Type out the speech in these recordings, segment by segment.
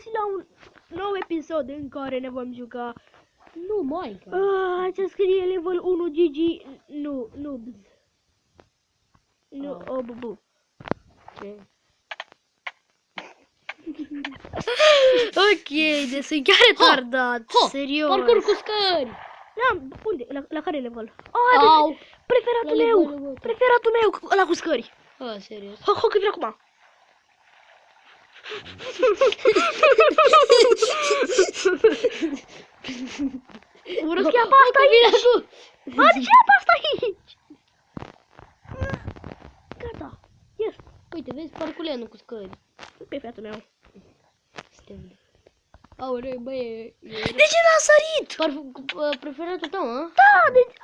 găsit la un nou episod în care ne vom juca. Nu, Minecraft. Ce scrie level 1 GG. Nu. Nu, bu. Ce? Ok, deci sunt chiar retardat. Serios. Parcur cu scări. Da, unde? La care level? Au. Preferatul La meu. levelul ăsta. Preferatul meu, ăla cu scări. Serios. Ho, că vine acum. Urăsc ia pasta aici. Bă, de ce ia pasta aici? Gata. Yes. Uite, vezi parculeanul cu scări. Preferatul meu. Stem. Aure, băie. De ce n-a sărit? Preferatul tău, a? Da, deci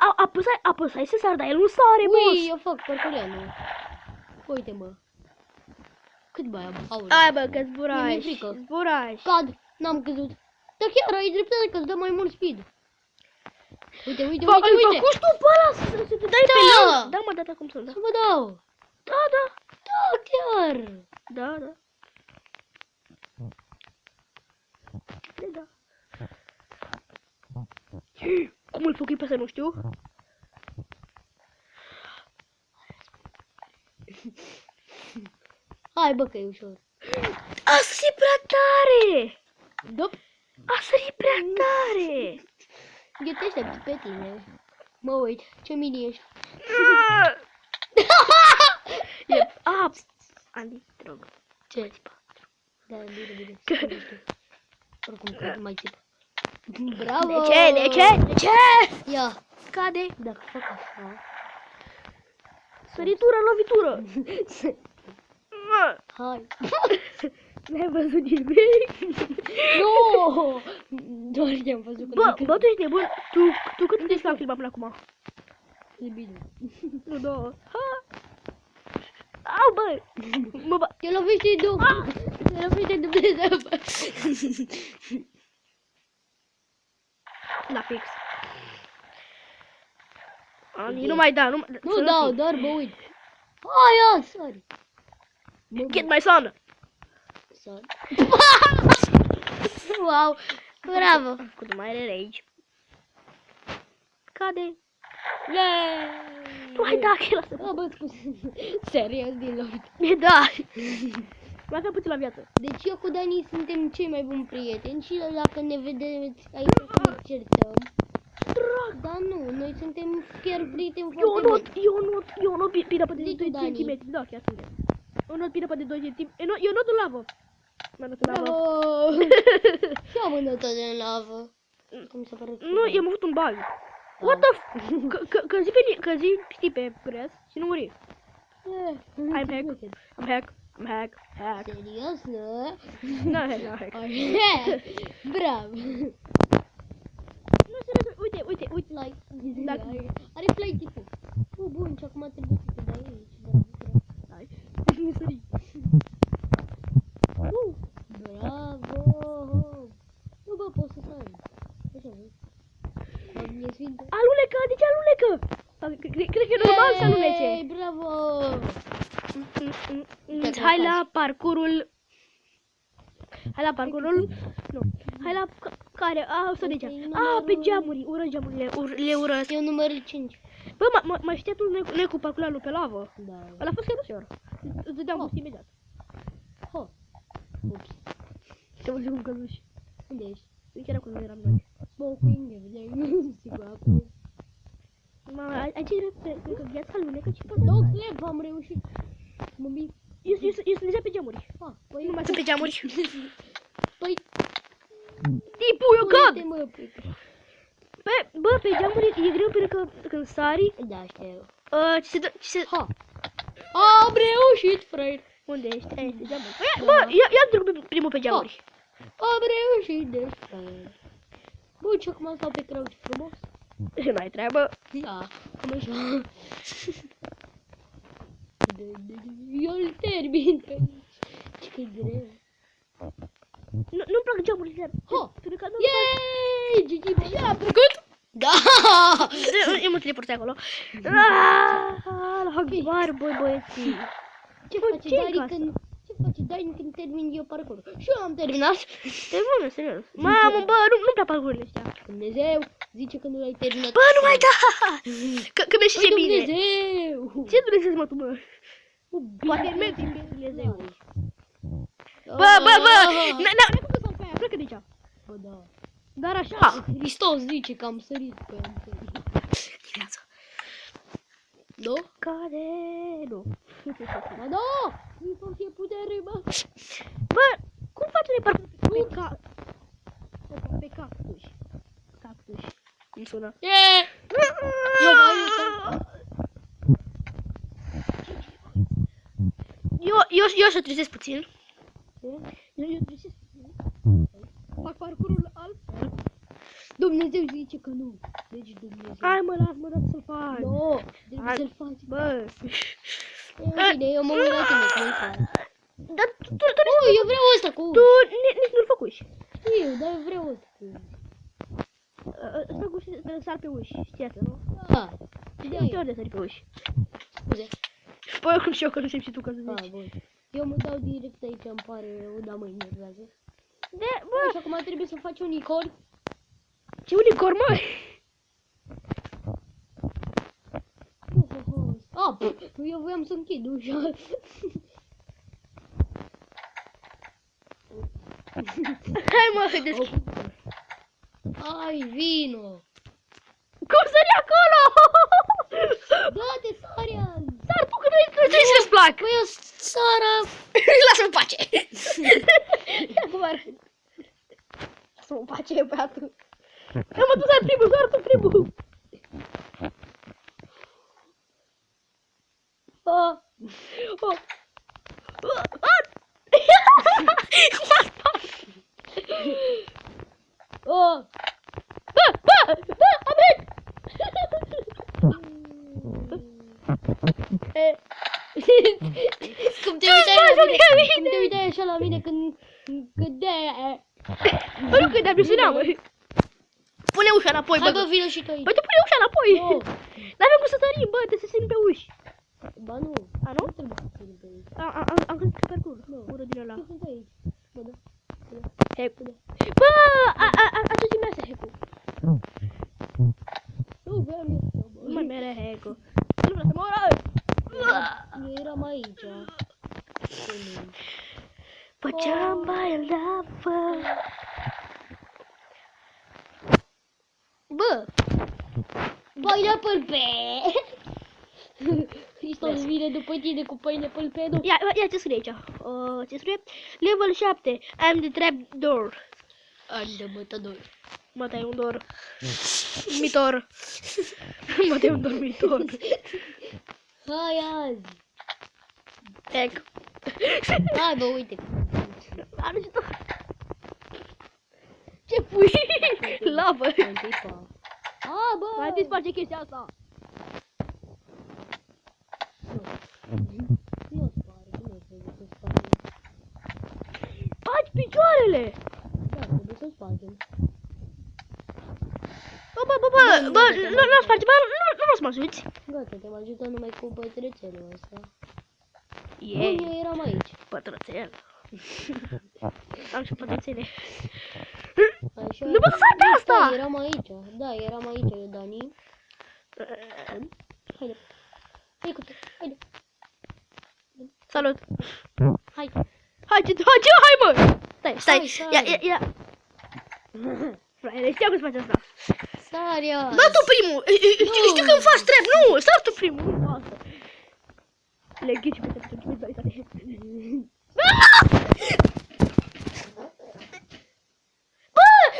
apăsai să sar, dar el nu sare, boss. Ui, eu fac parculeanul. Uite, mă. Cât bai am? Aure. Ai, bă, că Mi-e zburași. frică. Zburași. Cad, n-am căzut. Dar chiar ai dreptate că îți dă mai mult speed. Uite. Îl făcuși tu pe ăla să te dai pe lângă. Da, mă, da, cum să-l Să dau. vă dau. Da. Da, chiar. Da. Da. Cum îl făcui pe să nu știu? Hai, bă, că e ușor. A sărit prea tare! Dop. A sărit prea tare! Eu te aștept pe tine. Mă uit, ce mini ești. Andy, te rog. Ce? Da, bine. Oricum, că nu mai țip. Bravo! De ce? Ia. Cade. Dacă fac așa. Săritură, lovitură. Hai. N-ai văzut nimic? Nu! Doar i-am văzut că Bă, tu ești nebun. Tu cât de am filmat până acum? e bine. Nu, două. Au, bă! Mă, bă! Te lovește Te lovește Dumnezeu, bă! Da, fix. Ani, nu mai da, Nu dau, doar mă uit. Aia, sari! Get my son! Sari. Wow, bravo! Cu mai are rage. Cade. Yay! Tu hai da, că lasă. Bă, scuze. Serios, din lovit. Da. Mai că puțin la viață. Deci eu cu Dani suntem cei mai buni prieteni și dacă ne vedeți aici să ne certăm. Dar nu, noi suntem chiar prieteni foarte buni. Eu not bine pe de Zi tu, 2 Dani. cm. Da, chiar suntem. Eu not bine pe de 2 cm. Eu not în lavă. Bravo! Și am înătat în lavă. Cum se pare? Nu, i-am avut un bug. What the f... Că zi știi pe pres și nu muri. I'm hack. Serios, nu? No hack. Bravo! Nu, serios, uite. Like. Dacă- Are play tipul. Bun, și acum trebuie să te dai aici. Bravo. Hai. Nu sări. Bravo! Nu, bă, poți să sari. Așa, vezi? E sfântă. Alunecă, de ce alunecă? Cred că e normal să alunece. Yay, bravo! Hai la parcurul... Nu. Hai la care? O să deja. Pe geamuri. Urăsc geamurile. Le urăsc. Eu numărul 5. Bă, mai știa tu noi cu parculanul pe lavă? Da. Ăla a fost chiar ușor. Îți dădeam boost imediat. Ho. Ups. Te văzut cum căzuși. Unde ești? Chiar acolo eram noi. Smoking every day. Sigur, apoi. Ai ce drept că viața alunecă și poate... Dog slap, am reușit. Mă mi... Eu sunt deja pe geamuri. Păi... Nu mai sunt pe geamuri. Păi... Tipul, eu cad! Uite, mă, pe... Bă, pe geamuri e greu pentru că când sari... Da, știu. Ce se... Ha! Am reușit, frate! Unde ești? Aia este geamul. Bă, ia trec primul pe geamuri. Am reușit, deci, frate. Bun, și acum stau pe crouch frumos. N-ai treabă. Da, cum așa. Eu îl termin pe aici. Ce că-i greu. Nu-mi plac geamurile. Ha! Pentru că nu... Yeeey! GG, ce-a făcut? Da! Eu mă teleport acolo. La Akbar, băieții. Ce Bă, face ce-i Dari ca când... Ce face dai când termin eu parcurul. Și eu am terminat. Te bună, serios. Mamă, bă, nu prea parcurgurile astea. Dumnezeu zice că nu l-ai terminat. Bă, nu mai da! Că mi-e și ce bine. Dumnezeu! Ce Dumnezeu mă tu, bă? Poate mergi în Dumnezeu. Bă, n-am cum să pe aia, plecă de aici. Bă, da. Dar așa. Hristos zice că am sărit pe am sărit. Dimineața. Da? Cade, nu. Ba da! Nu să fie putere, bă! Bă, cum faci de parcurs pe cactus? Cactus. Cum sună? Eu Eu să trezesc puțin. Eu trezesc puțin. Fac parcurul altfel. Dumnezeu zice că nu. Deci Dumnezeu. Hai mă, lasă-mă, dați să-l faci. Nu, trebuie să-l faci. Bă. Bine, eu mă uit la tine cum faci. Dar tu Eu vreau ăsta cu tu nici nu-l făcuși. Știu, dar eu vreau ăsta cu Ăsta cu să sar pe uși, știi asta, nu? Da. De ori de sari pe uși. Scuze. Păi oricum și eu că nu știu și tu că să zici. Bun. Eu mă dau direct aici, îmi pare rău, dar mă enervează. Bă, Și acum trebuie să faci un icon. ce unicorn, mă? Eu voiam să închid ușa. Hai mă, deschid. Ai, vino. Cum sări acolo? Da-te, Sarian. Sar tu că nu trebuie să-ți plac. Păi eu sară. Lasă-mă pace. Acum arăt. Lasă-mă pace, băiatul. Eu mă duc la primul, doar cu primul. Cum te uitai așa la mine când de-aia. Bă, nu credeam, nu suneam. Pune ușa înapoi, Hai bă. bă, vină și tu aici. Bă, tu pune ușa înapoi. Nu. N-avem cum să sărim, bă, trebuie să sărim pe uși. Ba nu. A, nu? Nu trebuie să sărim pe aici. Am crezut că parcurs. Ură din ăla. Eu sunt aici. Bă, da. Hack. Bă, atunci mi-a să hack-ul. Nu, vreau eu să bă. Nu mai mere hack-ul. Nu vreau să moră. Eu eram aici. Făceam baie la fă. Bă! Pineapple pe! Hristos vine după tine cu pineapple pe, nu? Ia ce scrie aici? Ce scrie? Level 7. I'm the trap door. Ani de mătădor. Mă, tai un dor. Mitor. Mă, tai un dormitor. Hai azi! Hack. Hai bă, uite! Are ce ce pui? Lavă. A, bă! Mai disparge chestia asta. Nu spare, nu trebuie să spargem. Faci picioarele. Da, trebuie să spargem. Bă, nu sparge, bă, nu vreau să mă ajuți. Gata, te-am ajutat numai cu pătrățelul ăsta. Yay. Bun, eu eram aici. Pătrățel. Am și pătrățele. Așa. Nu pot să sar pe asta! Eram aici. Da, eram aici, eu, Dani. Haide. Hai cu haide. Salut. Hai. Hai, mă! Stai. Hai. Ia. Fraiere, știam că să faci asta. Saria. Da, tu primul. Știu că îmi faci trep. Nu, sar tu primul. Nu asta. Le ghici pe tine.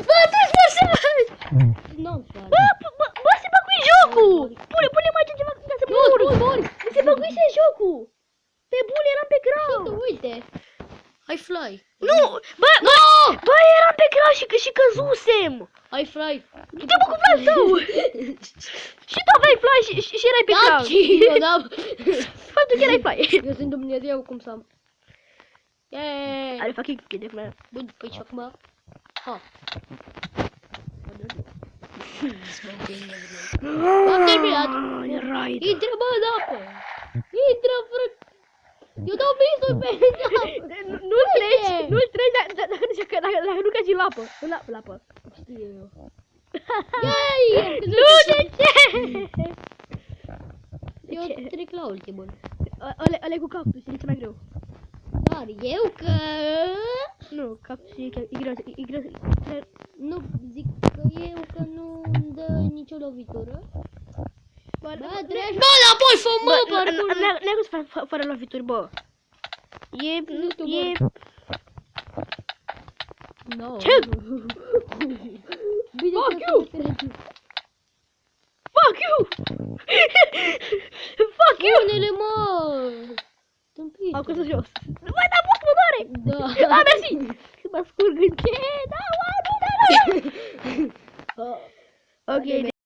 Bă, trebuie să faci. Nu, frate. Bă, se băgui jocul. Pune mai ceva ca să mor. Se băguise jocul. Pe bune, eram pe grau. Uite. Hai fly. Nu, bă, eram pe grau și căzusem. Hai fly. Du-te-mă cu fly tău. Și tu aveai fly și erai pe grau. Eu n-am. Faptul că erai fly. Eu sunt Dumnezeu, cum să am. Yeee. Are fucking kid, man. Bun, păi și acum. Ha. Am terminat. Right. Intră, bă, în apă. Intră, frate. Eu dau visul pe Nu-l treci, nu-l treci dacă nu cazi în apă. În apă. Știu eu. Yay! Nu, de ce? Eu trec la ultimul. Ăla e cu cactus, e cel mai greu. Dar eu că... Nu, cactus e greu. Nu, zic că eu că nu-mi dă nicio lovitură. Bă, treci, bă, înapoi, fă, mă, parcurs! N-ai cum să faci fără lovituri, bă. E... No. Ce? Bine Fuck că you! Fuck you! Fuck you! Pune-le, mă! Tâmpit. Am căzut jos. Bă, dar pot, mă doare! Da. Ah, mersi! Mă scurg în ce? Da, oameni, da, da! Ok,